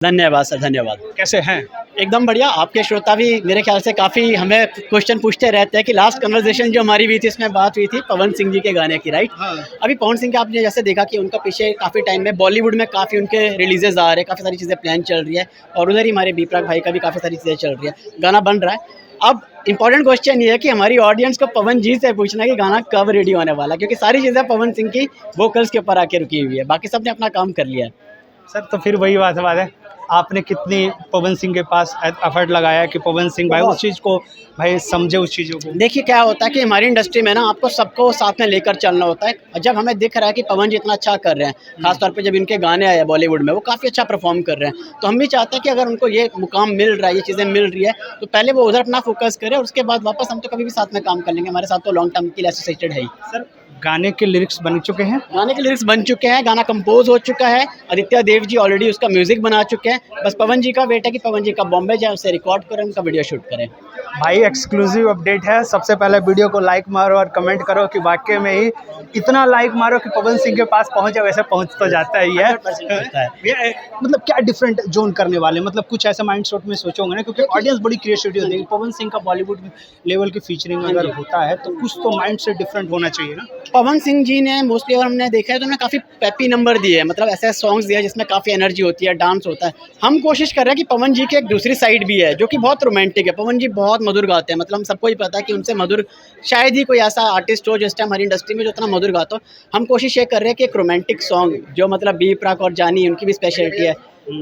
धन्यवाद सर, धन्यवाद। कैसे हैं? एकदम बढ़िया। आपके श्रोता भी मेरे ख्याल से काफ़ी हमें क्वेश्चन पूछते रहते हैं कि लास्ट कन्वर्सेशन जो हमारी हुई थी उसमें बात हुई थी पवन सिंह जी के गाने की, राइट? हाँ। अभी पवन सिंह का आपने जैसे देखा कि उनका पीछे काफ़ी टाइम में बॉलीवुड में काफ़ी उनके रिलीजेज़ आ रहे हैं, काफ़ी सारी चीज़ें प्लान चल रही है और उधर ही हमारे बी प्राक भाई का भी काफ़ी सारी चीज़ें चल रही है, गाना बन रहा है। अब इंपॉर्टेंट क्वेश्चन ये है कि हमारी ऑडियंस को पवन जी से पूछना है कि गाना कब रेडी होने वाला है, क्योंकि सारी चीज़ें पवन सिंह की वोकल्स के ऊपर आके रुकी हुई है, बाकी सब ने अपना काम कर लिया है। सर तो फिर वही बात है, आपने कितनी पवन सिंह के पास एफर्ट लगाया कि पवन सिंह भाई उस चीज़ को भाई समझे उस चीज़ों को। देखिए क्या होता है कि हमारी इंडस्ट्री में ना आपको सबको साथ में लेकर चलना होता है। और जब हमें दिख रहा है कि पवन जी इतना अच्छा कर रहे हैं, खासतौर पे जब इनके गाने आए हैं बॉलीवुड में, वो काफ़ी अच्छा परफॉर्म कर रहे हैं, तो हम भी चाहते हैं कि अगर उनको ये मुकाम मिल रहा है, ये चीज़ें मिल रही है, तो पहले वो उधर अपना फोकस करें और उसके बाद वापस हम तो कभी भी साथ में काम कर लेंगे। हमारे साथ तो लॉन्ग टर्म के लिए एसोसिएटेड है ही। सर गाने के लिरिक्स बन चुके हैं? गाने के लिरिक्स बन चुके हैं, गाना कंपोज हो चुका है, आदित्य देव जी ऑलरेडी उसका म्यूजिक बना चुके हैं, बस पवन जी का वेट है कि पवन जी का बॉम्बे जाए, उसे रिकॉर्ड करें, उनका वीडियो शूट करें। भाई एक्सक्लूसिव अपडेट है, सबसे पहले वीडियो को लाइक मारो और कमेंट करो कि वाकई में ही इतना लाइक मारो कि पवन सिंह के पास पहुंचे, वैसे पहुंच तो जाता ही है। मतलब क्या डिफरेंट जोन करने वाले, मतलब कुछ ऐसा माइंड सेट में सोचे होंगे ना, क्योंकि ऑडियंस बड़ी क्रिएटिविटी होती है। पवन सिंह का बॉलीवुड लेवल की फीचरिंग अगर होता है तो कुछ तो माइंड सेट डिफरेंट होना चाहिए ना। पवन सिंह जी ने मोस्टली अगर हमने देखा है तो उन्होंने काफ़ी पेपी नंबर दिए हैं, मतलब ऐसे सॉन्ग्स दिए हैं जिसमें काफ़ी एनर्जी होती है, डांस होता है। हम कोशिश कर रहे हैं कि पवन जी की एक दूसरी साइड भी है जो कि बहुत रोमांटिक है। पवन जी बहुत मधुर गाते हैं, मतलब हम सबको ही पता है कि उनसे मधुर शायद ही कोई ऐसा आर्टिस्ट हो जिस टाइम हमारी इंडस्ट्री में जो इतना मधुर गाता हो। हम कोशिश ये कर रहे हैं कि एक रोमांटिक सॉन्ग जो मतलब बी प्राक और जानी उनकी भी स्पेशलिटी है,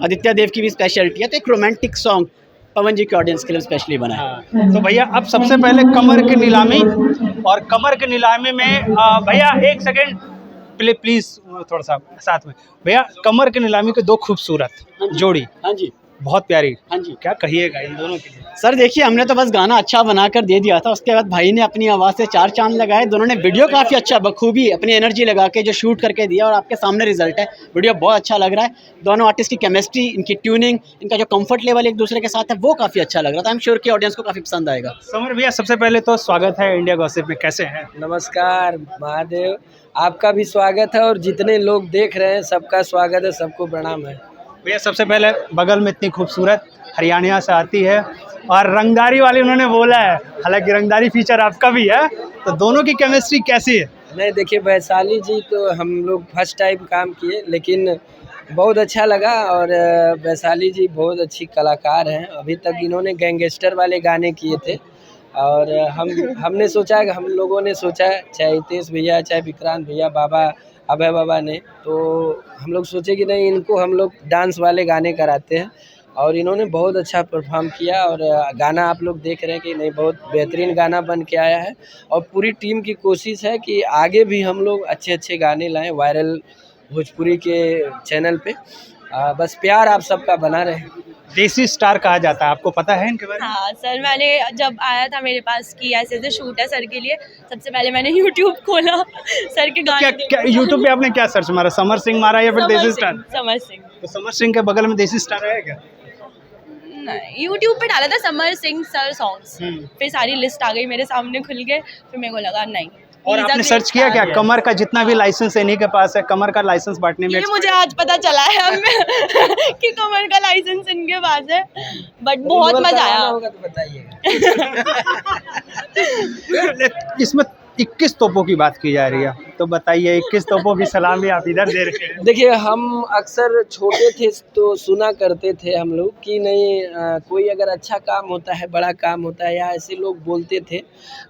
आदित्य देव की भी स्पेशलिटी है, तो एक रोमांटिक सॉन्ग पवन जी के ऑडियंस के लिए स्पेशली बना है। तो भैया अब सबसे पहले कमर की नीलामी, और कमर की नीलामी में भैया एक सेकेंड प्लीज थोड़ा सा साथ में। भैया कमर की नीलामी के दो खूबसूरत जोड़ी, हाँ जी, बहुत प्यारी, हाँ जी। क्या कहिएगा इन दोनों के लिए? सर देखिए, हमने तो बस गाना अच्छा बनाकर दे दिया था, उसके बाद भाई ने अपनी आवाज़ से चार चांद लगाए। दोनों ने वीडियो काफ़ी अच्छा बखूबी अपनी एनर्जी लगा के जो शूट करके दिया और आपके सामने रिजल्ट है। वीडियो बहुत अच्छा लग रहा है। दोनों आर्टिस्ट की केमिस्ट्री, इनकी ट्यूनिंग, इनका जो कंफर्ट लेवल एक दूसरे के साथ है वो काफ़ी अच्छा लग रहा था। आई एम श्योर कि ऑडियंस को काफ़ी पसंद आएगा। समर भैया सबसे पहले तो स्वागत है इंडिया गॉसिप में, कैसे हैं? नमस्कार महादेव, आपका भी स्वागत है और जितने लोग देख रहे हैं सबका स्वागत है, सबको प्रणाम है। भैया सबसे पहले बगल में इतनी खूबसूरत हरियाणा से आती है और रंगदारी वाली उन्होंने बोला है, हालांकि रंगदारी फीचर आपका भी है, तो दोनों की केमिस्ट्री कैसी है? नहीं देखिए, वैशाली जी तो हम लोग फर्स्ट टाइम काम किए, लेकिन बहुत अच्छा लगा। और वैशाली जी बहुत अच्छी कलाकार हैं। अभी तक इन्होंने गैंगस्टर वाले गाने किए थे और हमने सोचा, हम लोगों ने सोचा, चाहे हितेश भैया, चाहे विक्रांत भैया, बाबा अभय बाबा ने, तो हम लोग सोचे कि नहीं, इनको हम लोग डांस वाले गाने कराते हैं और इन्होंने बहुत अच्छा परफॉर्म किया। और गाना आप लोग देख रहे हैं कि नहीं, बहुत बेहतरीन गाना बन के आया है और पूरी टीम की कोशिश है कि आगे भी हम लोग अच्छे अच्छे गाने लाएं वायरल भोजपुरी के चैनल पे। बस प्यार आप सबका बना रहे। देसी स्टार कहा जाता है, आपको पता है इनके बारे में? हाँ सर, मैंने जब आया था मेरे पास कि ऐसे ऐसे शूट है सर के लिए, सबसे पहले मैंने यूट्यूब खोला, सर के गाने क्या यूट्यूब पे आपने क्या सर्च मारा? समर सिंह मारा या फिर देसी स्टार? समर सिंह। तो समर सिंह के बगल में देसी स्टार है क्या? नहीं, यूट्यूब पे डाला था समर सिंह सर सॉन्ग्स, फिर सारी लिस्ट आ गई मेरे सामने खुल के, फिर मेरे को लगा नहीं। और आपने सर्च किया क्या कमर का जितना भी लाइसेंस है इन्हीं के पास है, कमर का लाइसेंस बांटने में? ये मुझे आज पता चला है अब कि कमर का लाइसेंस इनके पास है, बट बहुत मजा आया। होगा तो बताइएगा। इसमें 21 तोपों की बात की जा रही है, तो बताइए 21 तोपों की सलामी आप इधर दे रहे हैं। देखिए, हम अक्सर छोटे थे तो सुना करते थे हम लोग कि नहीं, कोई अगर अच्छा काम होता है, बड़ा काम होता है, या ऐसे लोग बोलते थे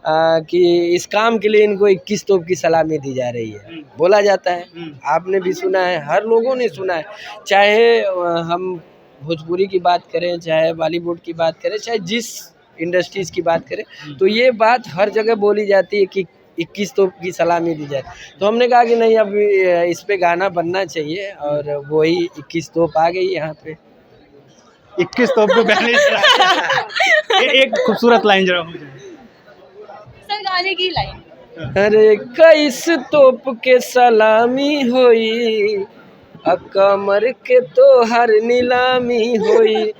कि इस काम के लिए इनको 21 तोप की सलामी दी जा रही है, बोला जाता है। आपने भी सुना है, हर लोगों ने सुना है, चाहे हम भोजपुरी की बात करें, चाहे बॉलीवुड की बात करें, चाहे जिस इंडस्ट्रीज़ की बात करें, तो ये बात हर जगह बोली जाती है कि 21 तोप की सलामी दी जाए। तो हमने कहा कि नहीं, अब इस पे गाना बनना चाहिए और वही 21 तोप आ गई यहाँ पे। 21 तोप को पहले एक खूबसूरत लाइन जरा हो जाए सर गाने की लाइन। अरे 21 तोप के सलामी होई, कमर के तो हर नीलामी होई।